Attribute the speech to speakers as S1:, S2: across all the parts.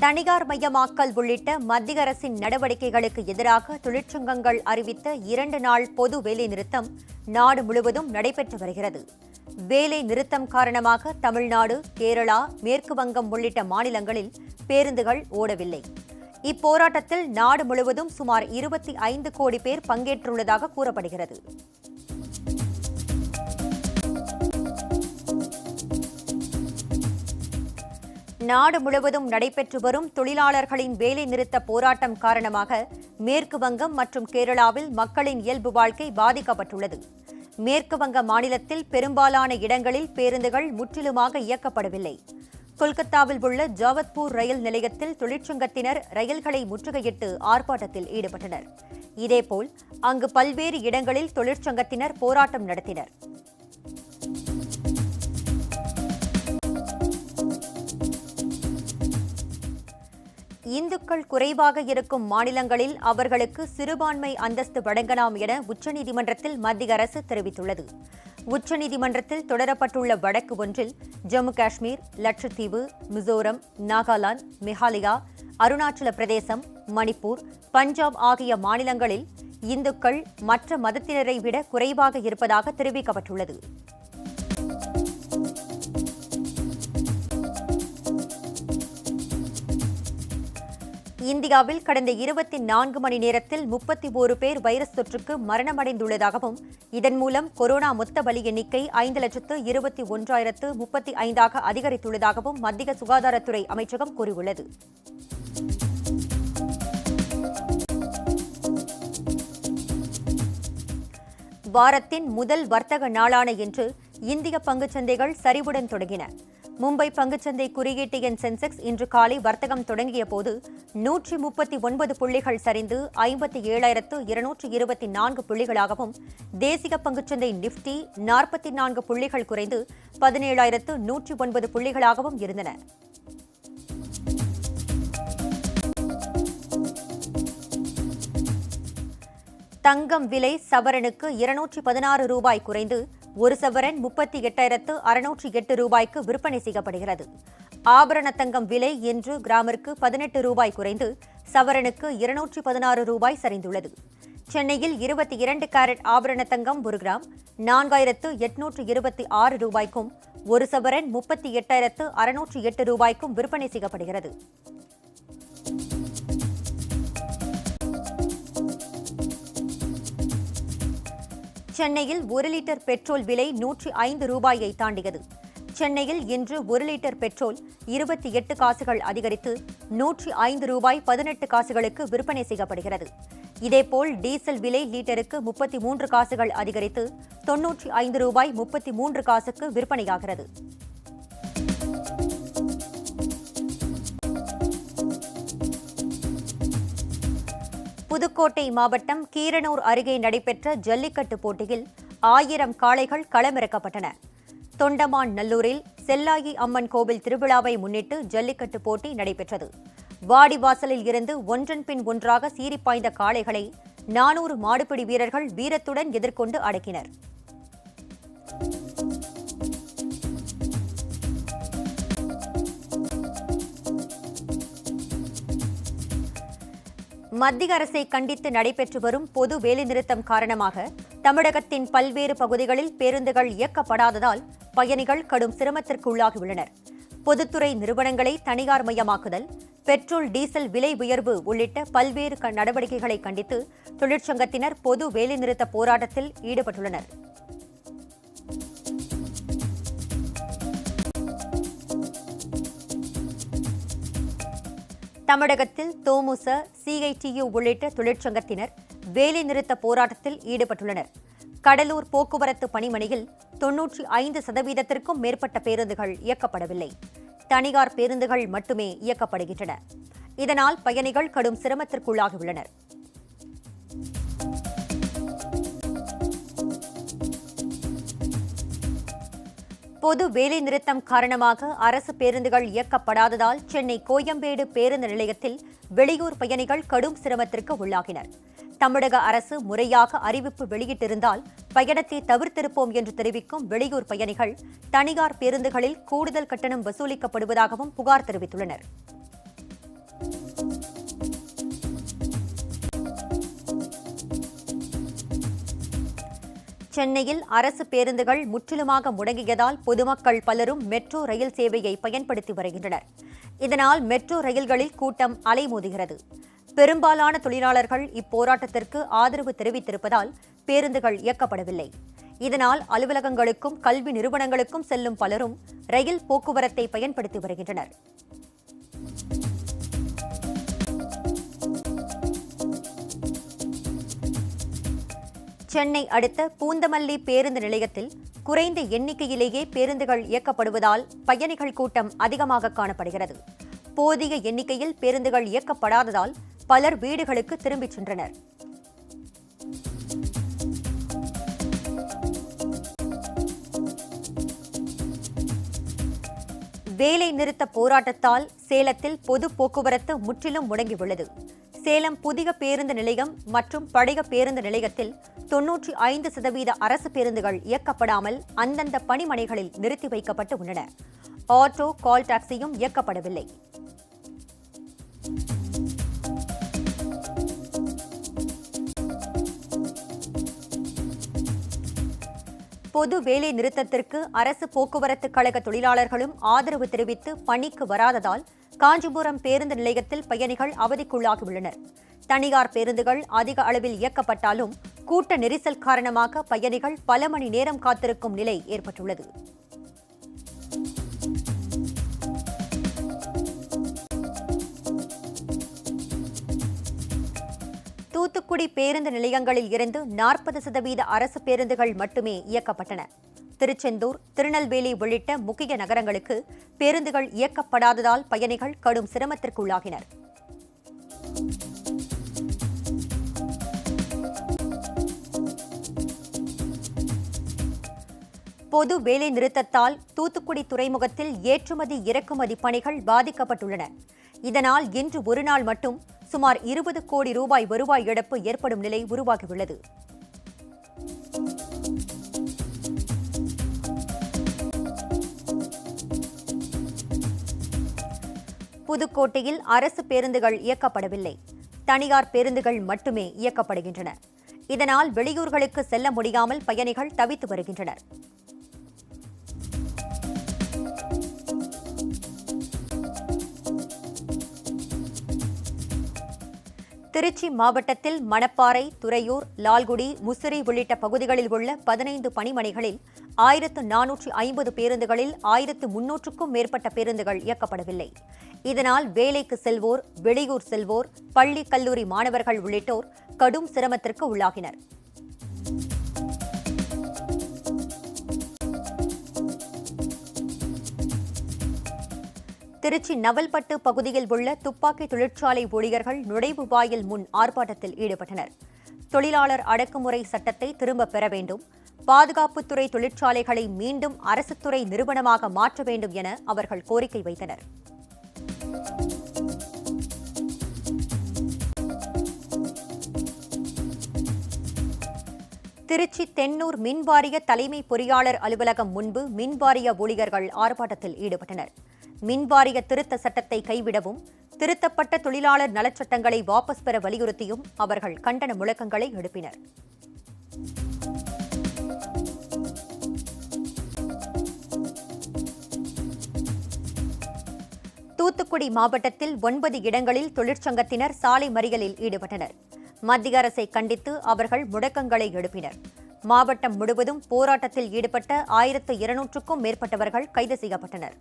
S1: தனியார் மயமாக்கல் உள்ளிட்ட மத்திய அரசின் நடவடிக்கைகளுக்கு எதிராக தொழிற்சங்கங்கள் அறிவித்த 2 நாள் பொது வேலைநிறுத்தம் நாடு முழுவதும் நடைபெற்று வருகிறது. வேலை நிறுத்தம் காரணமாக தமிழ்நாடு, கேரளா, மேற்கு வங்கம் உள்ளிட்ட மாநிலங்களில் பேருந்துகள் ஓடவில்லை. இப்போராட்டத்தில் நாடு முழுவதும் சுமார் 25 கோடி பேர் பங்கேற்றுள்ளதாக கூறப்படுகிறது. நாடு முழுவதும் நடைபெற்று வரும் தொழிலாளர்களின் வேலை நிறுத்த போராட்டம் காரணமாக மேற்கு வங்கம் மற்றும் கேரளாவில் மக்களின் இயல்பு வாழ்க்கை பாதிக்கப்பட்டுள்ளது. மேற்கு வங்க மாநிலத்தில் பெரும்பாலான இடங்களில் பேருந்துகள் முற்றிலுமாக இயக்கப்படவில்லை. கொல்கத்தாவில் உள்ள ஜாவத்பூர் ரயில் நிலையத்தில் தொழிற்சங்கத்தினர் ரயில்களை முற்றுகையிட்டு ஆர்ப்பாட்டத்தில் ஈடுபட்டனர். இதேபோல் அங்கு பல்வேறு இடங்களில் தொழிற்சங்கத்தினர் போராட்டம் நடத்தினர். இந்துக்கள் குறைவாக இருக்கும் மாநிலங்களில் அவர்களுக்கு சிறுபான்மை அந்தஸ்து வழங்கலாம் என உச்சநீதிமன்றத்தில் மத்திய அரசு தெரிவித்துள்ளது. உச்சநீதிமன்றத்தில் தொடரப்பட்டுள்ள வழக்கு ஒன்றில் ஜம்மு காஷ்மீர், லட்சத்தீவு, மிசோரம், நாகாலாந்து, மேகாலயா, அருணாச்சல பிரதேசம், மணிப்பூர், பஞ்சாப் ஆகிய மாநிலங்களில் இந்துக்கள் மற்ற மதத்தினரை விட குறைவாக இருப்பதாக தெரிவிக்கப்பட்டுள்ளது. இந்தியாவில் கடந்த 24 மணி நேரத்தில் 31 பேர் வைரஸ் தொற்றுக்கு மரணமடைந்துள்ளதாகவும், இதன் மூலம் கொரோனா மொத்த பலி எண்ணிக்கை 5,21,035 அதிகரித்துள்ளதாகவும் மத்திய சுகாதாரத்துறை அமைச்சகம் கூறியுள்ளது. வாரத்தின் முதல் வர்த்தக நாளான இன்று இந்திய பங்குச்சந்தைகள் சரிவுடன் தொடங்கின. மும்பை பங்குச்சந்தை குறியீட்டு எண் சென்செக்ஸ் இன்று காலை வர்த்தகம் தொடங்கிய போது 139 புள்ளிகள் சரிந்து 57,224 புள்ளிகளாகவும், தேசிய பங்குச்சந்தை நிப்டி 44 புள்ளிகள் குறைந்து 17,109 புள்ளிகளாகவும் இருந்தன. தங்கம் விலை சவரனுக்கு 216 ரூபாய் குறைந்து ஒரு சவரன் 38,608 ரூபாய்க்கு விற்பனை செய்யப்படுகிறது. ஆபரண தங்கம் விலை இன்று கிராமிற்கு 18 ரூபாய் குறைந்து சவரனுக்கு 216 ரூபாய் சரிந்துள்ளது. சென்னையில் 22 கேரட் ஆபரண தங்கம் 1 கிராம் 4,826 ரூபாய்க்கும், ஒரு சவரன் 38,608 ரூபாய்க்கும் விற்பனை செய்யப்படுகிறது. சென்னையில் 1 லிட்டர் பெட்ரோல் விலை 105 ரூபாயை தாண்டியது. சென்னையில் இன்று 1 லிட்டர் பெட்ரோல் 28 காசுகள் அதிகரித்து 105 ரூபாய் 18 காசுகளுக்கு விற்பனை செய்யப்படுகிறது. இதேபோல் டீசல் விலை லீட்டருக்கு 33 காசுகள் அதிகரித்து 95 ரூபாய் 33 காசுக்கு விற்பனையாகிறது. புதுக்கோட்டை மாவட்டம் கீரனூர் அருகே நடைபெற்ற ஜல்லிக்கட்டு போட்டியில் 1000 காளைகள் களமிறக்கப்பட்டன. தொண்டமான் நல்லூரில் செல்லாயி அம்மன் கோவில் திருவிழாவை முன்னிட்டு ஜல்லிக்கட்டு போட்டி நடைபெற்றது. வாடிவாசலில் இருந்து ஒன்றன் பின் ஒன்றாக சீறிப்பாய்ந்த காளைகளை 400 மாடுபிடி வீரர்கள் வீரத்துடன் எதிர்கொண்டு அடக்கினர். மத்திய அரசை கண்டித்து நடைபெற்று வரும் பொது வேலைநிறுத்தம் காரணமாக தமிழகத்தின் பல்வேறு பகுதிகளில் பேருந்துகள் இயக்கப்படாததால் பயணிகள் கடும் சிரமத்திற்குள்ளாகியுள்ளனர். பொதுத்துறை நிறுவனங்களை தனியார் மயமாக்குதல், பெட்ரோல் டீசல் விலை உயர்வு உள்ளிட்ட பல்வேறு நடவடிக்கைகளை கண்டித்து தொழிற்சங்கத்தினர் பொது வேலைநிறுத்த போராட்டத்தில் ஈடுபட்டுள்ளனர். தமிழகத்தில் தொமுச, சிஐடியு உள்ளிட்ட தொழிற்சங்கத்தினர் வேலைநிறுத்த போராட்டத்தில் ஈடுபட்டுள்ளனர். கடலூர் போக்குவரத்து பணிமனையில் 95% மேற்பட்ட பேருந்துகள் இயக்கப்படவில்லை. தனியார் பேருந்துகள் மட்டுமே இயக்கப்படுகின்றன. இதனால் பயணிகள் கடும் சிரமத்திற்குள்ளாகியுள்ளனர். பொது வேலைநிறுத்தம் காரணமாக அரசு பேருந்துகள் இயக்கப்படாததால் சென்னை கோயம்பேடு பேருந்து நிலையத்தில் வெளியூர் பயணிகள் கடும் சிரமத்திற்கு உள்ளாகினர். தமிழக அரசு முறையாக அறிவிப்பு வெளியிட்டிருந்தால் பயணத்தை தவிர்த்திருப்போம் என்று தெரிவிக்கும் வெளியூர் பயணிகள் தனியார் பேருந்துகளில் கூடுதல் கட்டணம் வசூலிக்கப்படுவதாகவும் புகார் தெரிவித்துள்ளனர். சென்னையில் அரசு பேருந்துகள் முற்றிலுமாக முடங்கியதால் பொதுமக்கள் பலரும் மெட்ரோ ரயில் சேவையை பயன்படுத்தி வருகின்றனர். இதனால் மெட்ரோ ரயில்களில் கூட்டம் அலைமோதுகிறது. பெரும்பாலான தொழிலாளர்கள் இப்போராட்டத்திற்கு ஆதரவு தெரிவித்திருப்பதால் பேருந்துகள் இயக்கப்படவில்லை. இதனால் அலுவலகங்களுக்கும் கல்வி நிறுவனங்களுக்கும் செல்லும் பலரும் ரயில் போக்குவரத்தை பயன்படுத்தி வருகின்றனர். சென்னை அடுத்த பூந்தமல்லி பேருந்து நிலையத்தில் குறைந்த எண்ணிக்கையிலேயே பேருந்துகள் இயக்கப்படுவதால் பயணிகள் கூட்டம் அதிகமாக காணப்படுகிறது. போதிய எண்ணிக்கையில் பேருந்துகள் இயக்கப்படாததால் பலர் வீடுகளுக்கு திரும்பிச் சென்றனர். வேலை நிறுத்த போராட்டத்தால் சேலத்தில் பொது போக்குவரத்து முற்றிலும் முடங்கியுள்ளது. சேலம் புதிய பேருந்து நிலையம் மற்றும் பழைய பேருந்து நிலையத்தில் 95% அரசு பேருந்துகள் இயக்கப்படாமல் அந்தந்த பணிமனைகளில் நிறுத்தி வைக்கப்பட்டு உள்ளன. ஆட்டோ, கால் டாக்ஸியும் இயக்கப்படவில்லை. பொது வேலை நிறுத்தத்திற்கு அரசு போக்குவரத்து கழக தொழிலாளர்களும் ஆதரவு தெரிவித்து பணிக்கு வராததால் காஞ்சிபுரம் பேருந்து நிலையத்தில் பயணிகள் அவதிக்குள்ளாகியுள்ளனர். தனியார் பேருந்துகள் அதிக அளவில் இயக்கப்பட்டாலும் கூட்ட நெரிசல் காரணமாக பயணிகள் பல மணி நேரம் காத்திருக்கும் நிலை ஏற்பட்டுள்ளது. தூத்துக்குடி பேருந்து நிலையங்களில் இருந்து 40% அரசு பேருந்துகள் மட்டுமே இயக்கப்பட்டன. திருச்செந்தூர், திருநெல்வேலி உள்ளிட்ட முக்கிய நகரங்களுக்கு பேருந்துகள் இயக்கப்படாததால் பயணிகள் கடும் சிரமத்திற்குள்ளாகினர். பொது வேலை நிறுத்தத்தால் தூத்துக்குடி துறைமுகத்தில் ஏற்றுமதி இறக்குமதி பணிகள் பாதிக்கப்பட்டுள்ளன. இதனால் இன்று ஒருநாள் மட்டும் சுமார் 20 கோடி ரூபாய் வருவாய் இழப்பு ஏற்படும் நிலை உருவாகியுள்ளது. புதுக்கோட்டையில் அரசு பேருந்துகள் இயக்கப்படவில்லை. தனியார் பேருந்துகள் மட்டுமே இயக்கப்படுகின்றன. இதனால் வெளியூர்களுக்கு செல்ல முடியாமல் பயணிகள் தவித்து வருகின்றனர். திருச்சி மாவட்டத்தில் மணப்பாறை, துறையூர், லால்குடி, முசிறி உள்ளிட்ட பகுதிகளில் உள்ள 15 பணிமனைகளில் 1450 பேருந்துகளில் 1300க்கும் மேற்பட்ட பேருந்துகள் இயக்கப்படவில்லை. இதனால் வேலைக்கு செல்வோர், வெளியூர் செல்வோர், பள்ளி, கல்லூரி மாணவர்கள் உள்ளிட்டோர் கடும் சிரமத்திற்கு உள்ளாகினர். திருச்சி நவல்பட்டு பகுதியில் உள்ள துப்பாக்கி தொழிற்சாலை ஊழியர்கள் நுழைவு வாயில் முன் ஆர்ப்பாட்டத்தில் ஈடுபட்டனர். தொழிலாளர் அடக்குமுறை சட்டத்தை திரும்பப் பெற வேண்டும், பாதுகாப்புத்துறை தொழிற்சாலைகளை மீண்டும் அரசுத்துறை நிறுவனமாக மாற்ற வேண்டும் என அவர்கள் கோரிக்கை வைத்தனர். திருச்சி தென்னூர் மின்வாரிய தலைமை பொறியாளர் அலுவலகம் முன்பு மின்வாரிய ஊழியர்கள் ஆர்ப்பாட்டத்தில் ஈடுபட்டனர். மின்வாரிய திருத்த சட்டத்தை கைவிடவும், திருத்தப்பட்ட தொழிலாளர் நலச்சட்டங்களை வாபஸ் பெற வலியுறுத்தியும் அவர்கள் கண்டன முழக்கங்களை எழுப்பினர். தூத்துக்குடி மாவட்டத்தில் 9 இடங்களில் தொழிற்சங்கத்தினர் சாலை மறியலில் ஈடுபட்டனர். மத்திய அரசை கண்டித்து அவர்கள் முழக்கங்களை எழுப்பினர். மாவட்டம் முழுவதும் போராட்டத்தில் ஈடுபட்ட 1200க்கும் மேற்பட்டவர்கள் கைது செய்யப்பட்டனர்.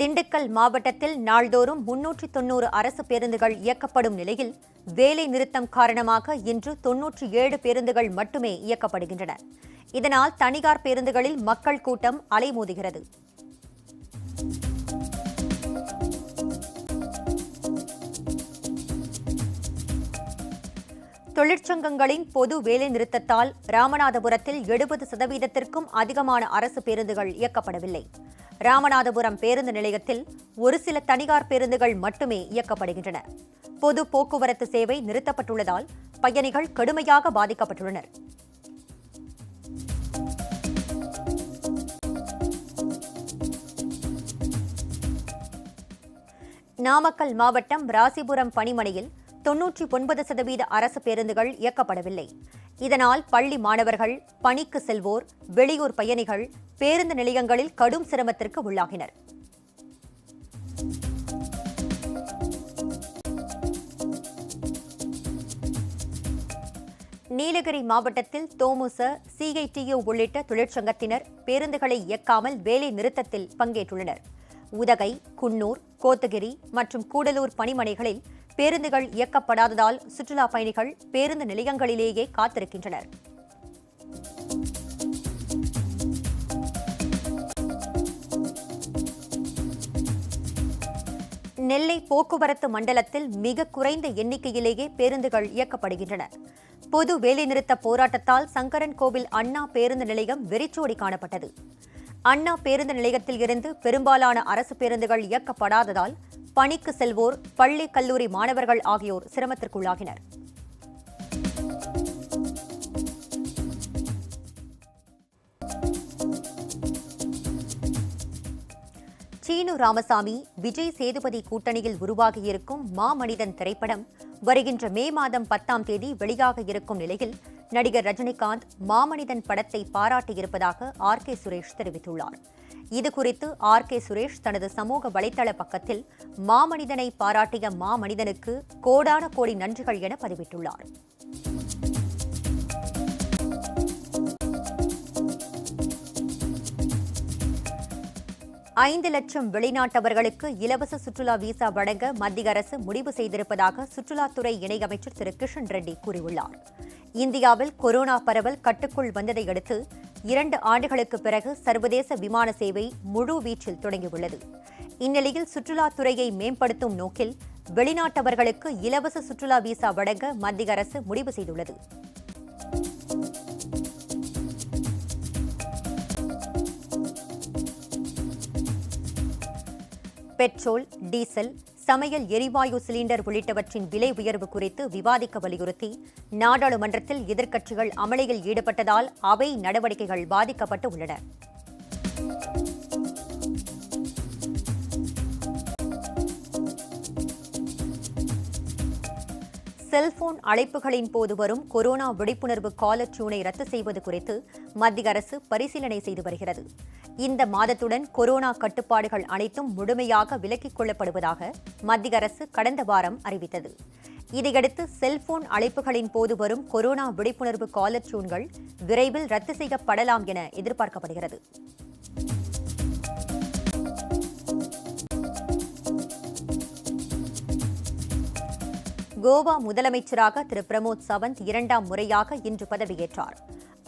S1: திண்டுக்கல் மாவட்டத்தில் நாள்தோறும் 390 அரசு பேருந்துகள் இயக்கப்படும் நிலையில் வேலை நிறுத்தம் காரணமாக இன்று 97 பேருந்துகள் மட்டுமே இயக்கப்படுகின்றன. இதனால் தனியார் பேருந்துகளில் மக்கள் கூட்டம் அலைமோதுகிறது. தொழிற்சங்கங்களின் பொது வேலை நிறுத்தத்தால் ராமநாதபுரத்தில் 70%க்கும் அதிகமான அரசு பேருந்துகள் இயக்கப்படவில்லை. ராமநாதபுரம் பேருந்து நிலையத்தில் ஒரு சில தனியார் பேருந்துகள் மட்டுமே இயக்கப்படுகின்றன. பொது போக்குவரத்து சேவை நிறுத்தப்பட்டுள்ளதால் பயணிகள் கடுமையாக பாதிக்கப்பட்டுள்ளனர். நாமக்கல் மாவட்டம் ராசிபுரம் பணிமனையில் 99% அரசு பேருந்துகள் இயக்கப்படவில்லை. இதனால் பள்ளி மாணவர்கள், பணிக்கு செல்வோர், வெளியூர் பயணிகள் பேருந்து நிலையங்களில் கடும் சிரமத்திற்கு உள்ளாகினர். நீலகிரி மாவட்டத்தில் தோமுச, சிஐடியு உள்ளிட்ட தொழிற்சங்கத்தினர் பேருந்துகளை இயக்காமல் வேலை நிறுத்தத்தில் பங்கேற்றுள்ளனர். உதகை, குன்னூர், கோத்தகிரி மற்றும் கூடலூர் பணிமனைகளில் பேருந்துகள் இயக்கப்படாததால் சுற்றுலா பயணிகள் பேருந்து நிலையங்களிலேயே காத்திருக்கின்றனர். நெல்லை போக்குவரத்து மண்டலத்தில் மிக குறைந்த எண்ணிக்கையிலேயே பேருந்துகள் இயக்கப்படுகின்றன. பொது வேலைநிறுத்த போராட்டத்தால் சங்கரன் கோவில் அண்ணா பேருந்து நிலையம் வெறிச்சோடி காணப்பட்டது. அண்ணா பேருந்து நிலையத்தில் இருந்து பெரும்பாலான அரசு பேருந்துகள் இயக்கப்படாததால் பணிக்கு செல்வோர், பள்ளி, கல்லூரி மாணவர்கள் ஆகியோர் சிரமத்திற்குள்ளாகினர். சீனு ராமசாமி, விஜய் சேதுபதி கூட்டணியில் உருவாகியிருக்கும் மாமனிதன் திரைப்படம் வருகின்ற மே மாதம் 10ஆம் தேதி வெளியாக இருக்கும் நிலையில் நடிகர் ரஜினிகாந்த் மாமனிதன் படத்தை பாராட்டியிருப்பதாக ஆர்.கே. சுரேஷ் தெரிவித்துள்ளார். இதுகுறித்து ஆர்.கே. சுரேஷ் தனது சமூக வலைதள பக்கத்தில் மாமனிதனை பாராட்டிய மாமனிதனுக்கு கோடான கோடி நன்றிகள் என பதிவிட்டுள்ளார். ஐந்து லட்சம் வெளிநாட்டவர்களுக்கு இலவச சுற்றுலா விசா வழங்க மத்திய அரசு முடிவு செய்திருப்பதாக சுற்றுலாத்துறை இணையமைச்சர் திரு கிஷன் ரெட்டி கூறியுள்ளார். இந்தியாவில் கொரோனா பரவல் கட்டுக்குள் வந்ததை அடுத்து 2 ஆண்டுகளுக்கு பிறகு சர்வதேச விமான சேவை முழு வீச்சில் தொடங்கியுள்ளது. இந்நிலையில் சுற்றுலாத்துறையை மேம்படுத்தும் நோக்கில் வெளிநாட்டவர்களுக்கு இலவச சுற்றுலா விசா வழங்க மத்திய அரசு முடிவு செய்துள்ளது. பெட்ரோல், டீசல், சமையல் எரிவாயு சிலிண்டர் உள்ளிட்டவற்றின் விலை உயர்வு குறித்து விவாதிக்க வலியுறுத்தி நாடாளுமன்றத்தில் எதிர்க்கட்சிகள் அமளியில் ஈடுபட்டதால் அவை நடவடிக்கைகள் பாதிக்கப்பட்டு உள்ளன. செல்போன் அழைப்புகளின் போது வரும் கொரோனா விழிப்புணர்வு காலர் டியூனை ரத்து செய்வது குறித்து மத்திய அரசு பரிசீலனை செய்து வருகிறது. இந்த மாதத்துடன் கொரோனா கட்டுப்பாடுகள் அனைத்தும் முழுமையாக விலக்கிக் கொள்ளப்படுவதாக மத்திய அரசு கடந்த வாரம் அறிவித்தது. இதையடுத்து செல்போன் அழைப்புகளின் போது வரும் கொரோனா விழிப்புணர்வு காலர் டியூன்கள் விரைவில் ரத்து செய்யப்படலாம் என எதிர்பார்க்கப்படுகிறது. கோவா முதலமைச்சராக திரு பிரமோத் சவந்த் 2ஆம் முறையாக இன்று பதவியேற்றார்.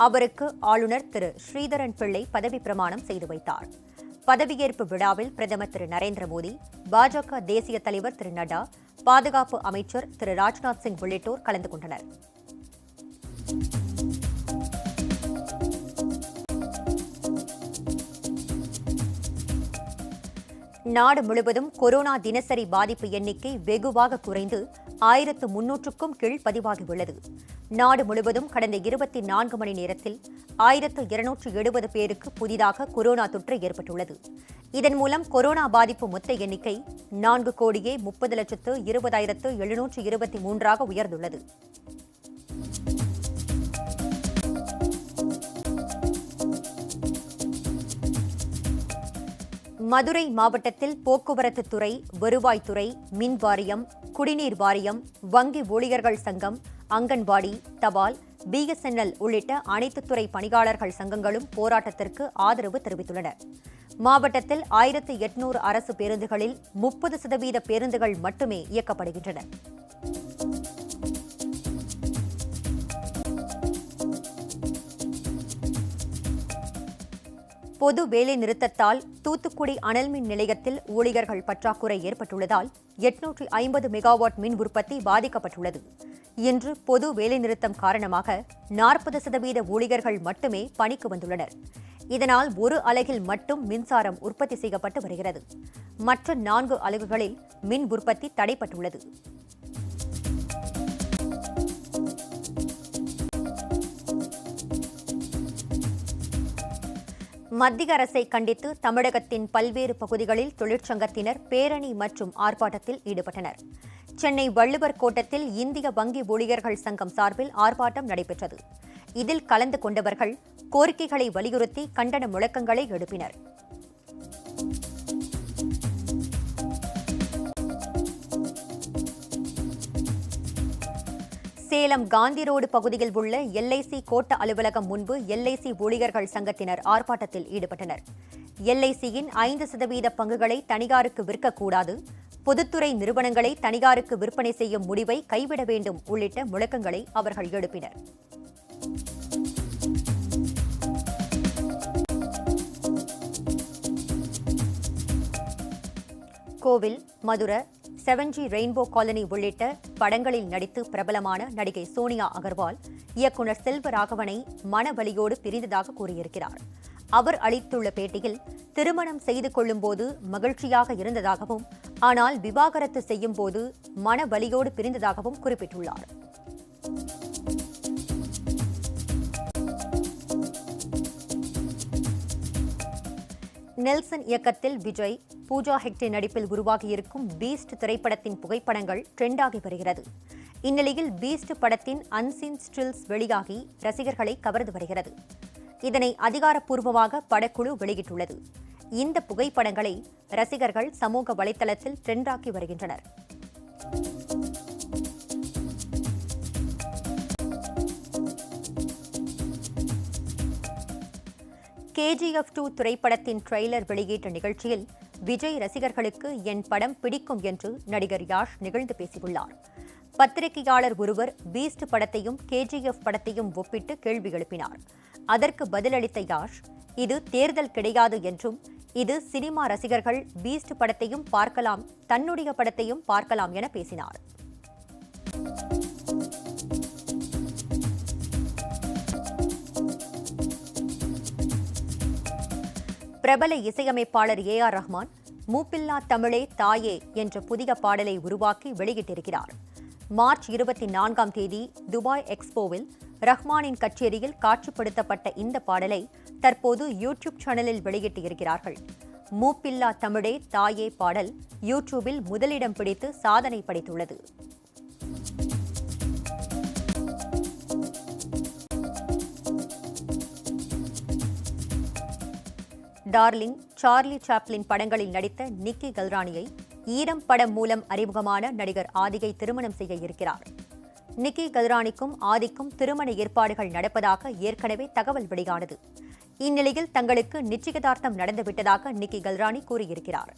S1: அவருக்கு ஆளுநர் திரு ஸ்ரீதரன் பிள்ளை பதவி பிரமாணம் செய்து வைத்தார். பதவியேற்பு விழாவில் பிரதமர் திரு நரேந்திர மோடி, பாஜக தேசிய தலைவர் திரு நட்டா, பாதுகாப்பு அமைச்சர் திரு ராஜ்நாத் சிங் உள்ளிட்டோர் கலந்து கொண்டனர். நாடு முழுவதும் கொரோனா தினசரி பாதிப்பு எண்ணிக்கை வெகுவாக குறைந்து 1300க்கும் கீழ் பதிவாகியுள்ளது. நாடு முழுவதும் கடந்த 24 மணி நேரத்தில் 1270 பேருக்கு புதிதாக கொரோனா தொற்று ஏற்பட்டுள்ளது. இதன் மூலம் கொரோனா பாதிப்பு மொத்த எண்ணிக்கை 4,30,20,723 உயர்ந்துள்ளது. மதுரை மாவட்டத்தில் போக்குவரத்து துறை, வருவாய்த்துறை, மின் வாரியம், குடிநீர் வாரியம், வங்கி ஊழியர்கள் சங்கம், அங்கன்வாடி, தபால், பிஎஸ்என்எல் உள்ளிட்ட அனைத்து துறை பணியாளர்கள் சங்கங்களும் போராட்டத்திற்கு ஆதரவு தெரிவித்துள்ளன. மாவட்டத்தில் 1800 அரசு பேருந்துகளில் 30% பேருந்துகள் மட்டுமே இயக்கப்படுகின்றன. பொது வேலை நிறுத்தத்தால் தூத்துக்குடி அனல்மின் நிலையத்தில் ஊழியர்கள் பற்றாக்குறை ஏற்பட்டுள்ளதால் 850 மெகாவாட் மின் உற்பத்தி பாதிக்கப்பட்டுள்ளது. இன்று பொது வேலைநிறுத்தம் காரணமாக 40% ஊழியர்கள் மட்டுமே பணிக்கு வந்துள்ளனர். இதனால் ஒரு அலகில் மட்டும் மின்சாரம் உற்பத்தி செய்யப்பட்டு வருகிறது. மற்ற 4 அலகுகளில் மின் உற்பத்தி தடைப்பட்டுள்ளது. மத்திய அரசை கண்டித்து தமிழகத்தின் பல்வேறு பகுதிகளில் தொழிற்சங்கத்தினர் பேரணி மற்றும் ஆர்ப்பாட்டத்தில் ஈடுபட்டனர். சென்னை வள்ளுவர் கோட்டத்தில் இந்திய வங்கி ஊழியர்கள் சங்கம் சார்பில் ஆர்ப்பாட்டம் நடைபெற்றது. இதில் கலந்து கொண்டவர்கள் கோரிக்கைகளை வலியுறுத்தி கண்டன முழக்கங்களை எழுப்பினர். சேலம் காந்தி ரோடு பகுதியில் உள்ள எல்ஐசி கோட்ட அலுவலகம் முன்பு எல்ஐசி ஊழியர்கள் சங்கத்தினர் ஆர்ப்பாட்டத்தில் ஈடுபட்டனர். எல்ஐசியின் 5% பங்குகளை தனியாருக்கு விற்கக்கூடாது, பொதுத்துறை நிறுவனங்களை தனியாருக்கு விற்பனை செய்யும் முடிவை கைவிட வேண்டும் உள்ளிட்ட முழக்கங்களை அவர்கள் எழுப்பினர். கோவில், மதுரை, 7G ரெயின்போ காலனி உள்ளிட்ட படங்களில் நடித்து பிரபலமான நடிகை சோனியா அகர்வால் இயக்குநர் செல்வராகவனை மனவலியோடு பிரிந்ததாக கூறியிருக்கிறார். அவர் அளித்துள்ள பேட்டியில், திருமணம் செய்து கொள்ளும்போது மகிழ்ச்சியாக இருந்ததாகவும், ஆனால் விவாகரத்து செய்யும் போது மனவலியோடு பிரிந்ததாகவும் குறிப்பிட்டுள்ளார். நெல்சன் இயக்கத்தில் விஜய், பூஜா ஹெக்டே நடிப்பில் உருவாகியிருக்கும் பீஸ்ட் திரைப்படத்தின் புகைப்படங்கள் ட்ரெண்டாகி வருகிறது. இந்நிலையில் பீஸ்ட் படத்தின் அன்சீன் ஸ்டில்ஸ் வெளியாகி ரசிகர்களை கவர்ந்து வருகிறது. இதனை அதிகாரப்பூர்வமாக படக்குழு வெளியிட்டுள்ளது. இந்த புகைப்படங்களை ரசிகர்கள் சமூக வலைதளத்தில் ட்ரெண்டாக்கி வருகின்றனர். KGF 2 திரைப்படத்தின் ட்ரெய்லர் வெளியீட்டு நிகழ்ச்சியில் விஜய் ரசிகர்களுக்கு என் படம் பிடிக்கும் என்று நடிகர் யாஷ் நிகழ்ந்து பேசியுள்ளார். பத்திரிகையாளர் ஒருவர் பீஸ்ட் படத்தையும் KGF படத்தையும் ஒப்பிட்டு கேள்வி எழுப்பினார். அதற்கு பதிலளித்த யாஷ், இது தேர்தல் கிடையாது என்றும், இது சினிமா ரசிகர்கள் பீஸ்ட் படத்தையும் பார்க்கலாம், தன்னுடைய படத்தையும் பார்க்கலாம் என பேசினார். பிரபல இசையமைப்பாளர் AR ரஹ்மான் மூப்பில்லா தமிழே தாயே என்ற புதிய பாடலை உருவாக்கி வெளியிட்டிருக்கிறார். மார்ச் 24ஆம் தேதி துபாய் எக்ஸ்போவில் ரஹ்மானின் கச்சேரியில் காட்சிப்படுத்தப்பட்ட இந்த பாடலை தற்போது யூடியூப் சேனலில் வெளியிட்டிருக்கிறார்கள். மூப்பில்லா தமிழே தாயே பாடல் யூடியூபில் முதலிடம் பிடித்து சாதனை படைத்துள்ளது. டார்லிங், சார்லி சாப்ளின் படங்களில் நடித்த நிக்கி கல்ரானியை ஈரம் படம் மூலம் அறிமுகமான நடிகர் ஆதியை திருமணம் செய்ய இருக்கிறார். நிக்கி கல்ரானிக்கும் ஆதிக்கும் திருமண ஏற்பாடுகள் நடப்பதாக ஏற்கனவே தகவல் வெளியானது. இந்நிலையில் தங்களுக்கு நிச்சயதார்த்தம் நடந்துவிட்டதாக நிக்கி கல்ரானி கூறியிருக்கிறார்.